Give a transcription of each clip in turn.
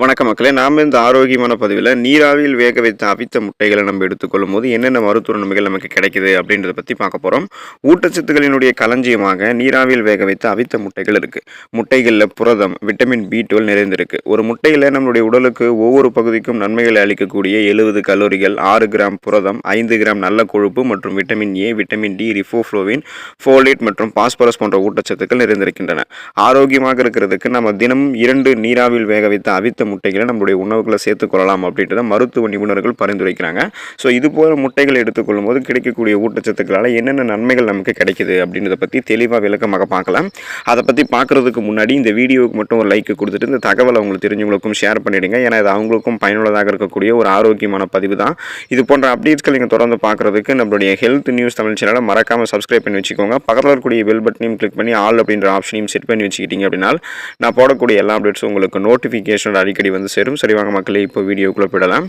வணக்கம் மக்களே. நாம இந்த ஆரோக்கியமான பதிவில் நீராவியில் வேக வைத்த அவித்த முட்டைகளை நம்ம எடுத்துக்கொள்ளும் போது என்னென்ன மருத்துவ நன்மைகள் நமக்கு கிடைக்குது அப்படின்றத பற்றி பார்க்க போகிறோம். ஊட்டச்சத்துக்களினுடைய களஞ்சியமாக நீராவியில் வேக வைத்த அவித்த முட்டைகள் இருக்குது. முட்டைகளில் புரதம், விட்டமின் B12 நிறைந்திருக்கு. ஒரு முட்டையில் நம்மளுடைய உடலுக்கு ஒவ்வொரு பகுதிக்கும் நன்மைகளை அளிக்கக்கூடிய 70 கலோரிகள், 6 கிராம் புரதம், 5 கிராம் நல்ல கொழுப்பு மற்றும் vitamin A, vitamin D, riboflavin, folate மற்றும் பாஸ்பரஸ் போன்ற ஊட்டச்சத்துக்கள் நிறைந்திருக்கின்றன. ஆரோக்கியமாக இருக்கிறதுக்கு நம்ம தினமும் 2 நீராவியில் வேக வைத்த அவித்த முட்டைகளை நம்மளுடைய உணவுகளை சேர்த்துக்கொள்ளலாம் அப்படின்றத மருத்துவ நிபுணர்கள் பரிந்துரைக்கிறாங்க. ஸோ இது போல முட்டைகளை எடுத்துக்கொள்ளும் போது கிடைக்கக்கூடிய ஊட்டச்சத்துக்களால் என்னென்ன நன்மைகள் நமக்கு கிடைக்குது அப்படின்றத பற்றி தெளிவாக விளக்கமாக பார்க்கலாம். அதை பற்றி பார்க்குறதுக்கு முன்னாடி இந்த வீடியோவுக்கு மட்டும் ஒரு லைக் கொடுத்துட்டு இந்த தகவலை அவங்களுக்கு தெரிஞ்சவங்களுக்கும் ஷேர் பண்ணிவிடுங்க. ஏன்னா இது அவங்களுக்கும் பயனுள்ளதாக இருக்கக்கூடிய ஒரு ஆரோக்கியமான பதிவு தான். இது போன்ற அப்டேட்ஸ்கள் நீங்கள் தொடர்ந்து பார்க்குறதுக்கு நம்மளுடைய ஹெல்த் நியூஸ் தமிழ் சேனலை மறக்காமல் சப்ஸ்கிரைப் பண்ணி வச்சுக்கோங்க. பக்கத்தில் இருக்கக்கூடிய பெல் பட்டனையும் கிளிக் பண்ணி ஆல் அப்படின்ற ஆப்ஷனையும் செட் பண்ணி வச்சுக்கிட்டீங்க அப்படின்னா நான் போடக்கூடிய எல்லா அப்டேட்ஸும் உங்களுக்கு நோட்டிஃபிகேஷன் அடிக்கடி வந்து சேரும். சரிவாங்க மக்களே, இப்போ வீடியோக்குள்ளே போயிடலாம்.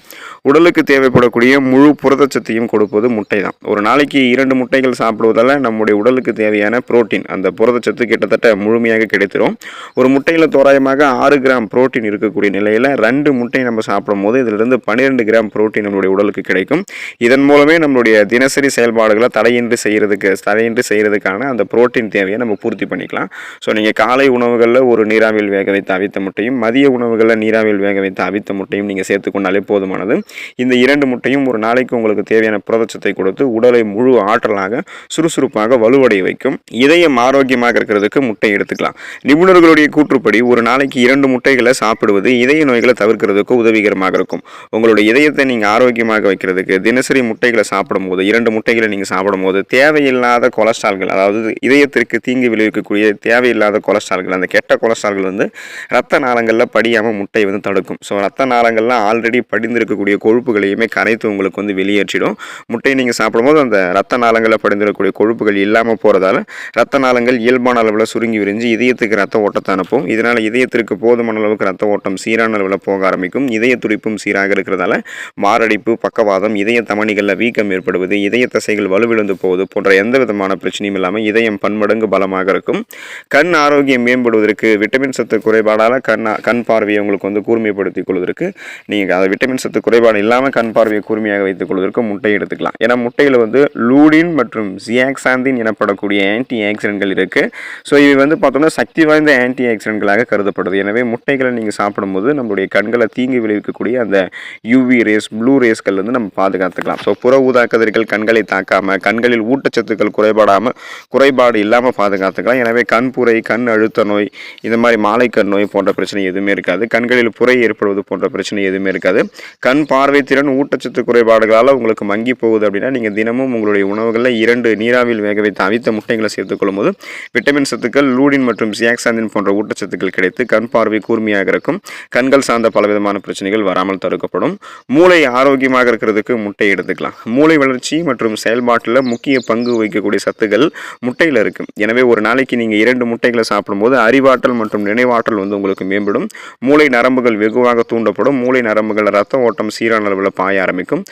உடலுக்கு தேவைப்படக்கூடிய முழு புரதச்சத்தையும் கொடுப்பது முட்டை தான். ஒரு நாளைக்கு 2 முட்டைகள் சாப்பிடுவதால் நம்முடைய உடலுக்கு தேவையான புரோட்டீன், அந்த புரதச்சத்து கிட்டத்தட்ட முழுமையாக கிடைத்திரும். ஒரு முட்டையில் தோராயமாக 6 கிராம் புரோட்டீன் இருக்கக்கூடிய நிலையில் 2 முட்டை நம்ம சாப்பிடும் போது இதிலிருந்து 12 கிராம் புரோட்டீன் நம்மளுடைய உடலுக்கு கிடைக்கும். இதன் மூலமே நம்மளுடைய தினசரி செயல்பாடுகளை தடையின்றி செய்கிறதுக்கான அந்த புரோட்டீன் தேவையை நம்ம பூர்த்தி பண்ணிக்கலாம். ஸோ நீங்கள் காலை உணவுகளில் ஒரு நீராவியில் வேக வைத்த அவித்த முட்டையும், மதிய உணவுகளில் நீராவியில் வேக வைத்த அவித்த முட்டையும் நீங்கள் சேர்த்துக்கொண்டாலே போதுமானது. இந்த 2 முட்டையும் ஒரு நாளைக்கு உங்களுக்கு தேவையான புரதச்சத்தை கொடுத்து உடலை முழு ஆற்றலாக சுறுசுறுப்பாக வலுவடைய வைக்கும். இதயம் ஆரோக்கியமாக இருக்கிறதுக்கு முட்டை எடுத்துக்கலாம். நிபுணர்களுடைய கூற்றுப்படி ஒரு நாளைக்கு 2 முட்டைகளை சாப்பிடுவது இதய நோய்களை தவிர்க்கிறதுக்கு உதவிகரமாக இருக்கும். உங்களுடைய இதயத்தை நீங்கள் ஆரோக்கியமாக வைக்கிறதுக்கு தினசரி முட்டைகளை சாப்பிடும் போது, 2 முட்டைகளை நீங்கள் சாப்பிடும் போது தேவையில்லாத கொலஸ்ட்ரால்கள், அதாவது இதயத்திற்கு தீங்கு விளைவிக்கக்கூடிய தேவையில்லாத கொலஸ்ட்ரால்கள், அந்த கெட்ட கொலஸ்ட்ரால்கள் வந்து ரத்த நாளங்களில் படியாமல் முட்டை வந்து தடுக்கும். ஸோ ரத்த நாளங்கள்லாம் ஆல்ரெடி படிந்திருக்கக்கூடிய கொழுப்புகளையுமே கரைத்து உங்களுக்கு வந்து வெளியேற்றிடும். முட்டையை நீங்கள் சாப்பிடும்போது அந்த ரத்த நாளங்களில் படிந்திருக்கக்கூடிய கொழுப்புகள் இல்லாமல் போகிறதால ரத்த நாளங்கள் இயல்பான அளவில் சுருங்கி விரிஞ்சு இதயத்துக்கு ரத்த ஓட்டத்தை அனுப்பும். இதனால் இதயத்திற்கு போதுமான அளவுக்கு ரத்த ஓட்டம் சீரான அளவில் போக ஆரம்பிக்கும். இதய துடிப்பும் சீராக இருக்கிறதால மாரடைப்பு, பக்கவாதம், இதய தமனிகளில் வீக்கம் ஏற்படுவது, இதய தசைகள் வலுவிழந்து போவது போன்ற எந்த விதமான பிரச்சனையும் இல்லாமல் இதயம் பன்மடங்கு பலமாக இருக்கும். கண் ஆரோக்கியம் மேம்படுவதற்கு, விட்டமின் சத்து குறைபாடால் கண் பார்வையை உங்களுக்கு வந்து கூர்மைப்படுத்திக் கொள்வதற்கு, நீங்கள் அதை விட்டமின் சத்து குறைபாடு இல்லாமல் கண் பார்வையை கூர்மையாக வைத்துக் கொள்வதற்கு முட்டை எடுத்துக்கலாம். ஏன்னா முட்டையில் வந்து லூடின் மற்றும் ஜியாக்சாந்தின் எனப்படக்கூடிய ஆன்டி ஆக்சிடென்ட்கள் இருக்குது. ஸோ இவை வந்து பார்த்தோம்னா சக்தி வாய்ந்த ஆன்டி ஆக்சிடென்ட்களாக கருதப்படுது. எனவே முட்டைகளை நீங்கள் சாப்பிடும்போது நம்மளுடைய கண்களை தீங்கு விளைவிக்கக்கூடிய அந்த யூவி ரேஸ், ப்ளூ ரேஸ்கள் வந்து நம்ம பாதுகாத்துக்கலாம். ஸோ புற ஊதா கதிர்கள் கண்களை தாக்காமல், கண்களில் ஊட்டச்சத்துக்கள் குறைபாடு இல்லாமல் பாதுகாத்துக்கலாம். எனவே கண்புரை, கண் அழுத்த நோய், இந்த மாதிரி மாலைக்கண் நோய் போன்ற பிரச்சனை எதுவுமே இருக்காது. கண்களில் புரை ஏற்படுவது போன்ற பிரச்சனை எதுவுமே இருக்காது. கண் பார்வை திறன் ஊட்டச்சத்து குறைபாடுகளால் உங்களுக்கு மங்கி போகுது அப்படின்னா நீங்கள் தினமும் உங்களுடைய உணவுகளில் 2 நீராவில் வேக வைத்த அவித்த முட்டைகளை சேர்த்துக்கொள்ளும் போது விட்டமின் சத்துக்கள், லூடின் மற்றும் ஜியாக்சாந்தின் போன்ற ஊட்டச்சத்துக்கள் கிடைத்து கண் பார்வை கூர்மையாக இருக்கும். கண்கள் சார்ந்த பலவிதமான பிரச்சனைகள் வராமல் தடுக்கப்படும். மூளை ஆரோக்கியமாக இருக்கிறதுக்கு முட்டை எடுத்துக்கலாம். மூளை வளர்ச்சி மற்றும் செயல்பாட்டில் முக்கிய பங்கு வகிக்கக்கூடிய சத்துக்கள் முட்டையில் இருக்குது. எனவே ஒரு நாளைக்கு நீங்கள் 2 முட்டைகளை சாப்பிடும்போது அறிவாற்றல் மற்றும் நினைவாற்றல் வந்து உங்களுக்கு மேம்படும். மூளை நரம்புகள் வெகுவாக தூண்டப்படும். மூளை நரம்புகள் ரத்த ஓட்டம் சீரான அளவில் பாய ஆரம்பிக்கும்.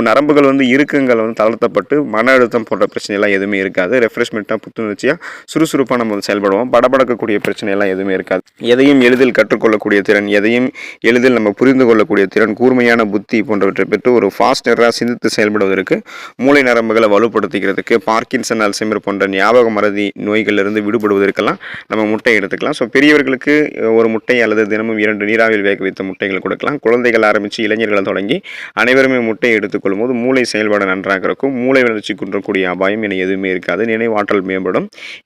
நரம்புகள் வந்து இறுக்கங்கள் வந்து தளர்த்தப்பட்டு மன அழுத்தம் போன்ற பிரச்சனையெல்லாம் எதுவுமே இருக்காது. ரெஃப்ரெஷ்மெண்ட்டாக, புத்துணர்ச்சியாக, சுறுசுறுப்பாக நம்ம செயல்படுவோம். படபடக்கக்கூடிய பிரச்சனையெல்லாம் எதுவுமே இருக்காது. எதையும் எளிதில் கற்றுக்கொள்ளக்கூடிய திறன், எதையும் எளிதில் நம்ம புரிந்து கொள்ளக்கூடிய திறன், கூர்மையான புத்தி போன்றவற்றை பெற்று ஒரு ஃபாஸ்டராக சிந்தித்து செயல்படுவதற்கு, மூளை நரம்புகளை வலுப்படுத்திக்கிறதுக்கு, பார்க்கின்சன், அல்சைமர் போன்ற ஞாபக மறதி நோய்களிலிருந்து விடுபடுவதற்கெல்லாம் நம்ம முட்டை எடுத்துக்கலாம். ஸோ பெரியவர்களுக்கு ஒரு முட்டை அல்லது தினமும் 2 நீராவில் வேக வைத்த முட்டைகள் கொடுக்கலாம். குழந்தைகள் ஆரம்பித்து இளைஞர்கள் தொடங்கி அனைவருமே முட்டையை எடுத்துக்கொள்ளும் போது மூளை செயல்பாடு நன்றாக இருக்கும். மூளை வளர்ச்சி குன்றக்கூடிய அபாயம் என எதுவுமே இருக்காது. நினைவாற்றல் மேம்படும்.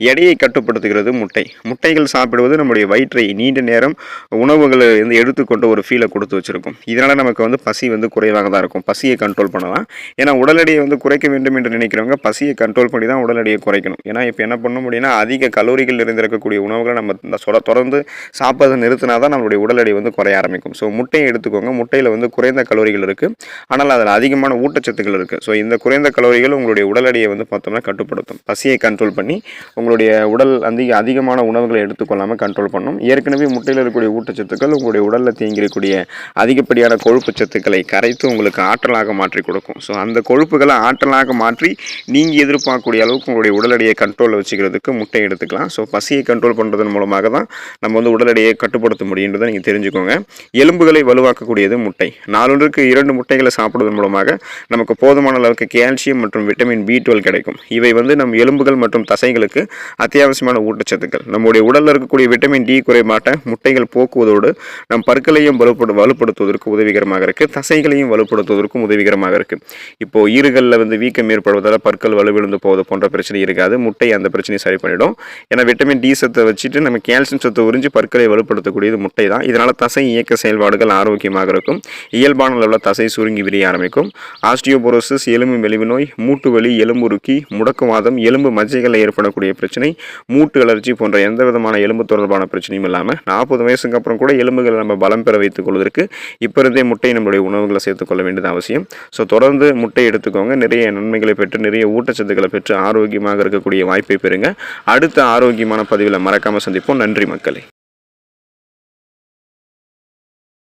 எடையை கட்டுப்படுத்துகிறது முட்டை. முட்டைகள் சாப்பிடுவது நம்முடைய வயிற்றை நீண்ட நேரம் உணவுகளை வந்து எடுத்துக்கொண்டு ஒரு ஃபீலை கொடுத்து வச்சிருக்கும். இதனால் நமக்கு வந்து பசி வந்து குறைவாக தான் இருக்கும். பசியை கண்ட்ரோல் பண்ணலாம். ஏன்னா உடல் எடையை வந்து குறைக்க வேண்டும் என்று நினைக்கிறவங்க பசியை கண்ட்ரோல் பண்ணி தான் உடல் எடையை குறைக்கணும். ஏன்னா இப்போ என்ன பண்ண முடியும்னா அதிக கலோரிகள் நிறைந்திருக்கக்கூடிய உணவுகளை நம்ம தொடர்ந்து சாப்பிட்றதை நிறுத்தினா தான் நம்மளுடைய உடல் எடை வந்து குறைய ஆரம்பிக்கும். ஸோ முட்டையை எடுத்துக்கோங்க. முட்டையில் வந்து குறைந்த கலோரிகள் இருக்குது, ஆனால் அதில் அதிகமான ஊட்டச்சத்துக்கள் இருக்குது. ஸோ இந்த குறைந்த கலோரிகள் உங்களுடைய உடல் எடையை வந்து பார்த்தோம்னா கட்டுப்படுத்தும். பசியை கண்ட்ரோல் பண்ணி உங்களுடைய உடல் அதிகமான உணவுகளை எடுத்துக்கொள்ளாமல் கண்ட்ரோல் பண்ணும். ஏற்கனவே முட்டையில் இருக்கக்கூடிய ஊட்டச்சத்துக்கள் உங்களுடைய உடலில் தேங்கியிருக்கக்கூடிய அதிகப்படியான கொழுப்பு சத்துக்களை கரைத்து உங்களுக்கு ஆற்றலாக மாற்றி கொடுக்கும். ஸோ அந்த கொழுப்புகளை ஆற்றலாக மாற்றி நீங்கள் எதிர்பார்க்கக்கூடிய அளவுக்கு உங்களுடைய உடல் எடையை கண்ட்ரோலில் வச்சுக்கிறதுக்கு முட்டை எடுத்துக்கலாம். ஸோ பசியை கண்ட்ரோல் பண்ணுறதன் மூலமாக தான் நம்ம வந்து உடல் எடையை கட்டுப்படுத்த முடியுன்றதை நீங்கள் தெரிஞ்சுக்கணும். எடுத்துக்கோங்க. எலும்புகளை வலுவாக்கக்கூடியது முட்டை. நாளொன்றுக்கு 2 முட்டைகளை சாப்பிடுவதன் மூலமாக நமக்கு போதுமான அளவுக்கு கால்சியம் மற்றும் விட்டமின் B12 கிடைக்கும். இவை நம் எலும்புகள் மற்றும் தசைகளுக்கு அத்தியாவசியமான ஊட்டச்சத்துக்கள். நம்முடைய உடலில் இருக்கக்கூடிய விட்டமின் D குறைபாட்டை முட்டைகள் போக்குவதோடு நம் பற்களையும் வலுப்படுத்துவதற்கு உதவிகரமாக இருக்குது. தசைகளையும் வலுப்படுத்துவதற்கும் உதவிகரமாக இருக்குது. இப்போது ஈறுகளில் வீக்கம் ஏற்படுவதால் பற்கள் வலுவிழந்து போவது போன்ற பிரச்சனை இருக்காது. முட்டை அந்த பிரச்சனையை சரி பண்ணிடும். ஏன்னா விட்டமின் D சத்தை வச்சுட்டு நம்ம கால்சியம் சத்தை உறிஞ்சி பற்களை வலுப்படுத்தக்கூடியது முட்டை தான். இதனால் தசை இயக்க செயல்பாடுகள் ஆரோக்கியமாக இருக்கும். இயல்பான அளவில் தசை சுருங்கி விரிய ஆரம்பிக்கும். ஆஸ்டியோபோரோசிஸ், எலும்பு மெலிவு நோய், மூட்டு வலி, எலும்புருக்கி, முடக்குவாதம், எலும்பு மஜ்ஜைகளில் ஏற்படக்கூடிய பிரச்சனை, மூட்டு அலர்ஜி போன்ற எந்த விதமான எலும்பு தொடர்பான பிரச்சனையும் இல்லாமல் 40 வயசுக்கு அப்புறம் கூட எலும்புகளை நம்ம பலம் பெற வைத்துக் கொள்வதற்கு இப்போ இருந்தே முட்டை நம்மளுடைய உணவுகளை சேர்த்துக்கொள்ள வேண்டியது அவசியம். ஸோ தொடர்ந்து முட்டை எடுத்துக்கோங்க. நிறைய நன்மைகளை பெற்று நிறைய ஊட்டச்சத்துக்களை பெற்று ஆரோக்கியமாக இருக்கக்கூடிய வாய்ப்பை பெறுங்க. அடுத்த ஆரோக்கியமான பதிவில் மறக்காமல் சந்திப்போம். நன்றி மக்களே.